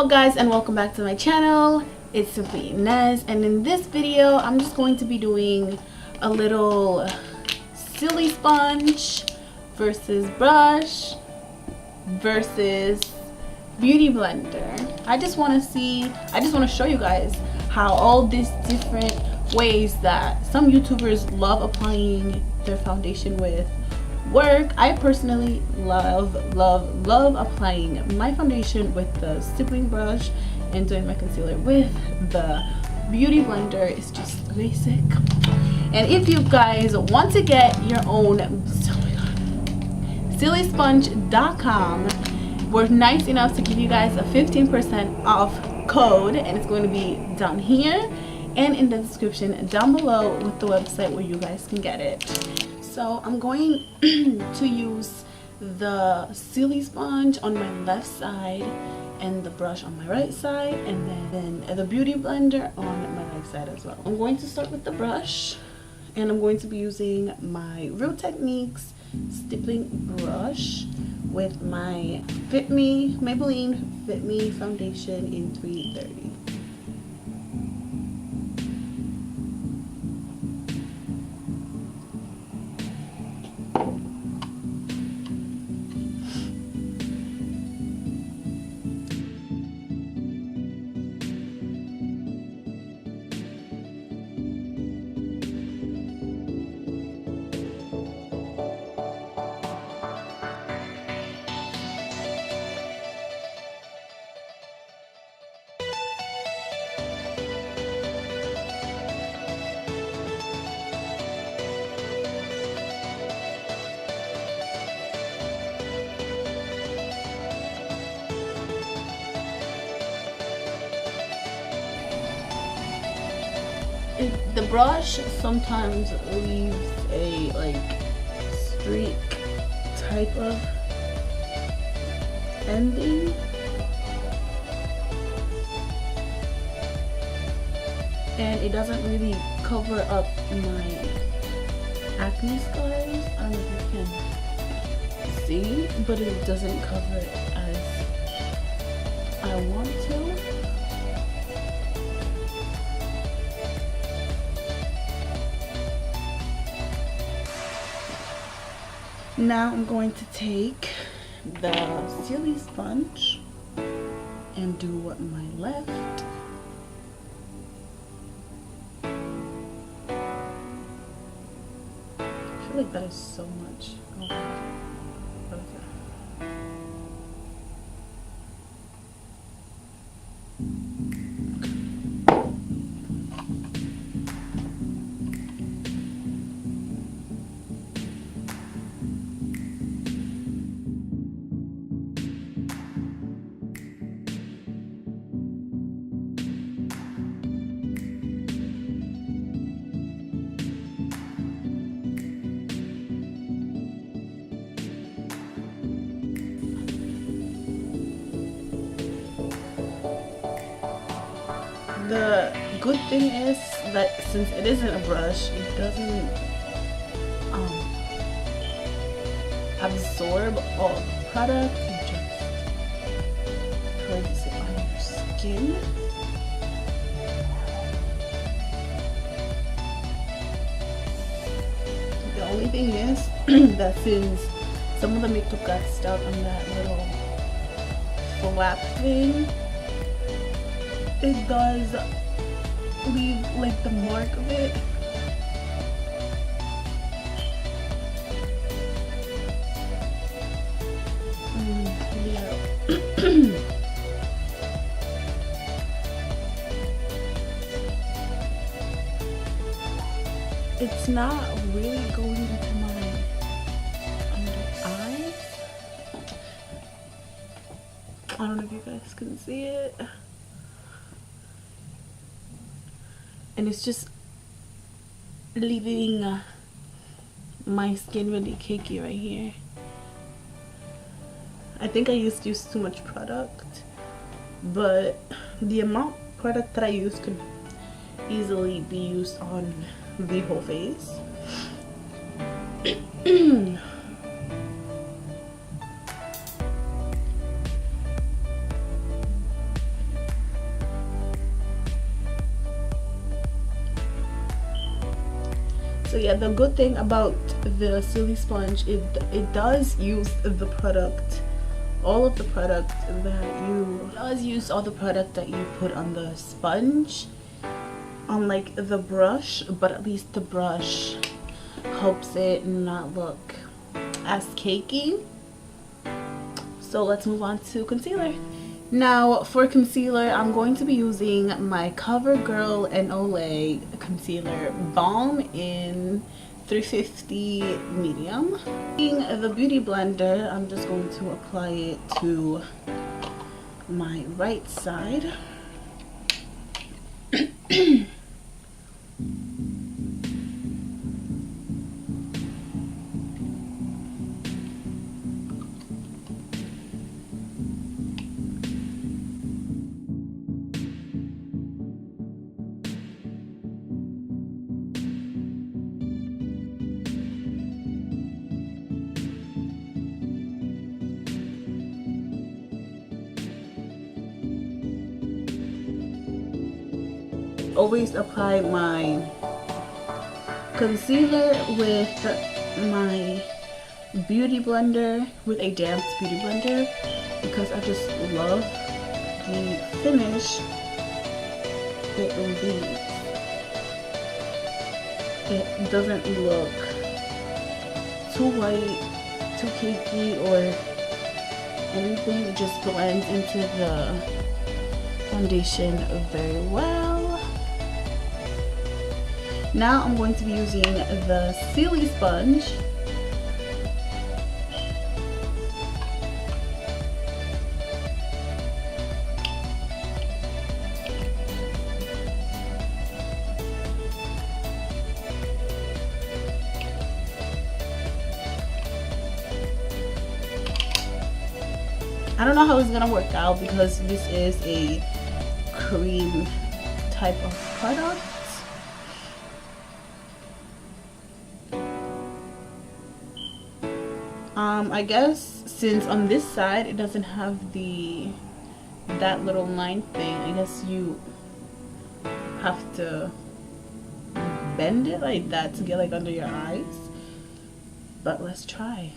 Hello guys, and welcome back to my channel. It's Simply Inez, and in this video I'm just going to be doing a little Sillisponge versus brush versus beauty blender. I just want to show you guys how all these different ways that some YouTubers love applying their foundation with work. I personally love applying my foundation with the stippling brush and doing my concealer with the beauty blender. It's just basic. And if you guys want to get your own, Sillisponge.com were nice enough to give you guys a 15% off code, and it's going to be down here and in the description down below with the website where you guys can get it. So I'm going to use the Sillisponge on my left side and the brush on my right side, and then the beauty blender on my right side as well. I'm going to start with the brush, and I'm going to be using my Real Techniques stippling brush with my Maybelline Fit Me foundation in 330. The brush sometimes leaves a streak type of ending, and it doesn't really cover up my acne scars. I don't know if you can see, but it doesn't cover it as I want to. Now I'm going to take the Sillisponge and do my left. I feel like that is so much. Okay. The good thing is that since it isn't a brush, it doesn't absorb all the product. It just puts it on your skin. The only thing is that since some of the makeup got stuck on that little flap thing, it does leave like the mark of it. It's not really going into my under eyes. I don't know if you guys can see it. And it's just leaving my skin really cakey right here. I think I used to use too much product, but the amount of product that I use could easily be used on the whole face. yeah, the good thing about the Sillisponge, it does use the product, all of the product that you put on the sponge, unlike the brush, but at least the brush helps it not look as cakey. So let's move on to concealer. Now for concealer, I'm going to be using my CoverGirl and Olay concealer balm in 350 medium. Using the beauty blender, I'm just going to apply it to my right side. Always apply my concealer with my beauty blender, with a damp beauty blender, because I just love the finish it leaves. It doesn't look too white, too cakey, or anything. It just blends into the foundation very well. Now I'm going to be using the Sillisponge. I don't know how it's gonna work out because this is a cream type of product. I guess since on this side it doesn't have that little line thing, I guess you have to bend it like that to get like under your eyes. But let's try.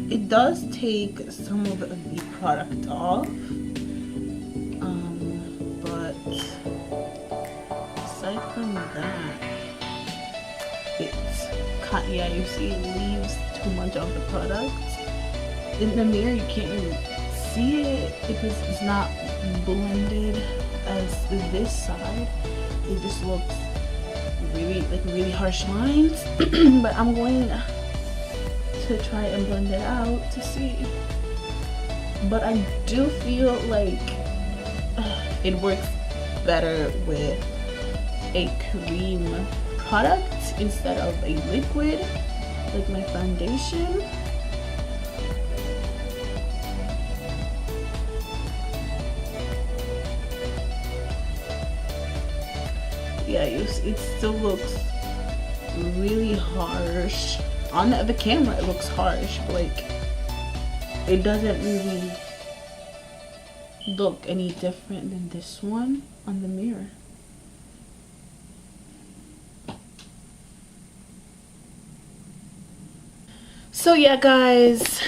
It does take some of the product off, but aside from that, yeah, you see it leaves too much of the product. In the mirror you can't really see it because it's not blended as this side. It just looks really harsh lines. But I'm going to try and blend it out to see, but I do feel like it works better with a cream product instead of a liquid like my foundation. Yeah, it still looks really harsh. On the camera it looks harsh, but like it doesn't really look any different than this one on the mirror. So yeah guys,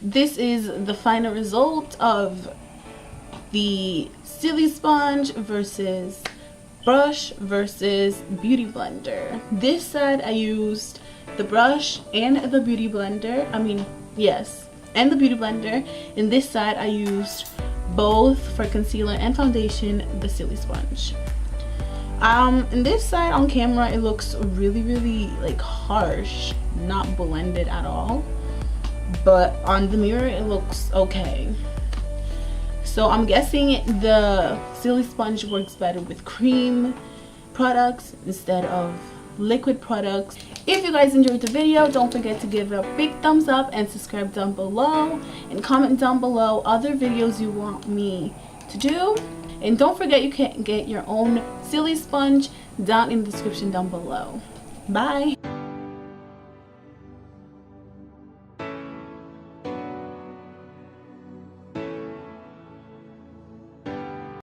this is the final result of the Sillisponge versus brush versus beauty blender. This side I used the brush and the beauty blender. And the beauty blender. In this side I used both for concealer and foundation, the Sillisponge. In this side on camera it looks really like harsh, not blended at all, but on the mirror it looks okay. So I'm guessing the Sillisponge works better with cream products instead of liquid products. If you guys enjoyed the video, don't forget to give it a big thumbs up and subscribe down below, and comment down below other videos you want me to do. And don't forget, you can get your own Sillisponge down in the description down below. Bye.